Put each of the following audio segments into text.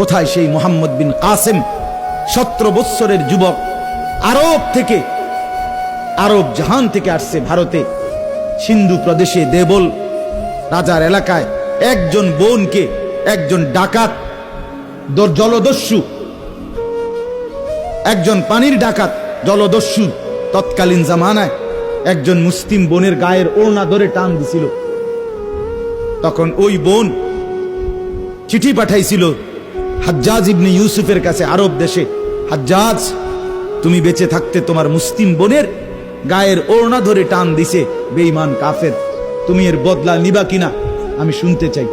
কোথায় সেই মোহাম্মদ বিন কাসেম 17 বৎসরের যুবক, আরব জাহান থেকে আসছে ভারতে, সিন্ধু প্রদেশে দেবল রাজার এলাকায় একজন বোনকে একজন ডাকাত জলদস্যু, একজন পানির ডাকাত জলদস্যু তৎকালীন জামানায় একজন মুসলিম বোনের গায়ের ওড়না ধরে টান দিছিল। তখন ওই বোন চিঠি পাঠাইছিল হাজ্জাজ ইবনে ইউসুফের কাছে আরব দেশে, হাজ্জাজ তুমি বেঁচে থাকতে তোমার মুসলিম বোনের গায়ের ওড়না ধরে টান দিছে বেঈমান কাফের, তুমি এর বদলা নিবা কিনা আমি শুনতে চাই।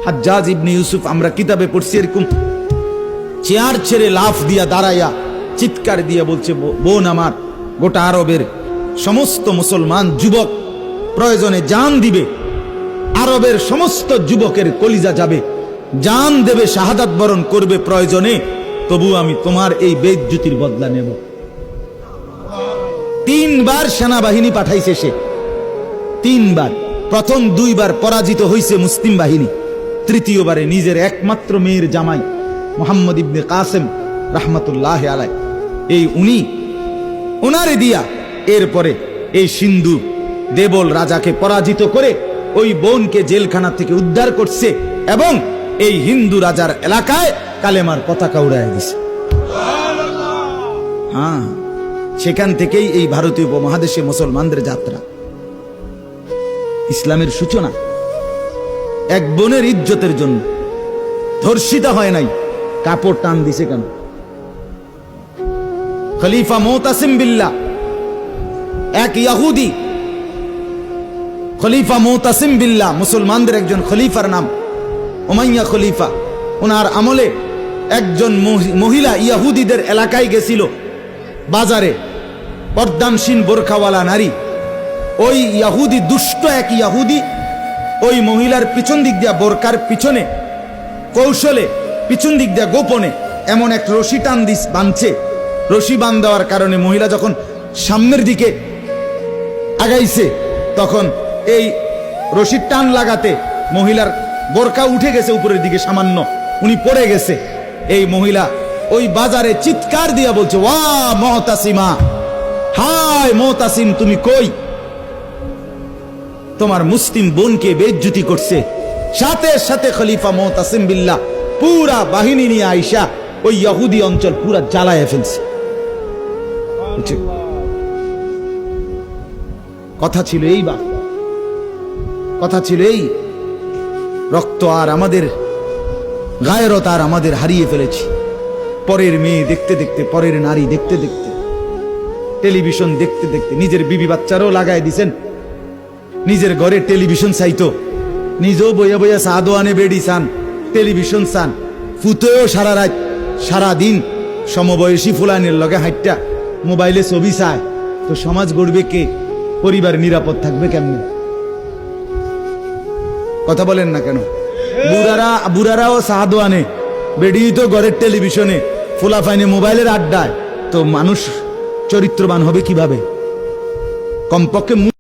হাজ্জাজ ইবনে ইউসুফ আমরা কিতাবে পড়ছি এরকম চেয়ার ছেড়ে লাফ দিয়া দাঁড়াইয়া চিৎকার দিয়া বলছে, বোন আমার, গোটা আরবের সমস্ত মুসলমান যুবক প্রয়োজনে জান দিবে, আরবের সমস্ত যুবকের কলিজা যাবে, জান দেবে, শাহাদাত বরণ করবে প্রয়োজনে, তবু আমি তোমার এই বেইজ্জতির বদলা নেব। 3 বার সেনাবাহিনী পাঠাইছে সে, 3 বার। প্রথম 2 বার পরাজিত হইছে মুসলিম বাহিনী, তৃতীয়বারে নিজের একমাত্র মেয়ের জামাই মোহাম্মদ ইবনে কাসেম রাহমাতুল্লাহ আলাইহি, এই উনারে দিয়া এরপরে এই সিন্ধু দেবল রাজাকে পরাজিত করে ওই বোনকে জেলখানা থেকে উদ্ধার করছে এবং এই হিন্দু রাজার এলাকায় কালেমার পতাকা উড়াইয়া দিছে। হ্যাঁ, সেখান থেকেই এই ভারতীয় উপমহাদেশে মুসলমানদের যাত্রা, ইসলামের সূচনা। এক বোনের ইজ্জতের জন্য ধর্ষিতা হয় নাই, কাপড় টান দিছে কেন? খলিফা মুতাসিম বিল্লাহ, এক ইহুদি খলিফা মুতাসিম বিল্লাহ, মুসলমানদের একজন খলিফার নাম উমাইয়া খলিফা, ওনার আমলে একজন মহিলা ইহুদিদের এলাকায় গেছিল, বাজারে পর্দানসীন বোরখাওয়ালা নারী, ওই ইহুদি, দুষ্ট এক ইহুদি ওই মহিলার পিছন দিক দিয়া, বোরকার পিছনে কৌশলে পিছন দিক দিয়া গোপনে এমন এক রশি টান দিস বাঁধছে। রশি বাঁধ দেওয়ার কারণে মহিলা যখন সামনের দিকে আগাইছে, তখন এই রশির টান লাগাতে মহিলার বোরকা উঠে গেছে উপরের দিকে সামান্য, উনি পড়ে গেছে। এই মহিলা ওই বাজারে চিৎকার দিয়া বলছে, ওয়া মুতাসিমা, হায় মুতাসিম তুমি কই? তোমার মুসলিম বোনকে বেইজ্জতি করছে। সাথে সাথে খলিফা মুতাসিম বিল্লাহ পুরা বাহিনী নিয়ে আইসা ওই ইহুদি অঞ্চল পুরা জ্বালায় ফেলছে। কথা ছিল এই, বা কথা ছিল এই, রক্ত আর আমাদের গায়রত আর আমাদের হারিয়ে ফেলেছি। পরের মেয়ে দেখতে দেখতে, পরের নারী দেখতে দেখতে, টেলিভিশন দেখতে দেখতে, নিজের বিবি বাচ্চারও লাগাই দিছেন, নিজের ঘরে টেলিভিশন চাইতো, নিজেও বইয়া বইয়া সাদোয়ানে বেড়ি চান, টেলিভিশন চান, ফুতেও সারা রাত সারা দিন সমবয়সী ফুলানের লগে হাইটটা মোবাইলে ছবি চায়, তো সমাজ গড়বে কে? পরিবার নিরাপদ থাকবে কেমনে? কথা বলেন না কেন? বুড়ারাও সাদোয়ানে, বেড়ি তো ঘরের টেলিভিশনে, ফুলাফাইনে মোবাইলের আড্ডায়, তো মানুষ চরিত্রবান হবে কিভাবে? কমপক্ষে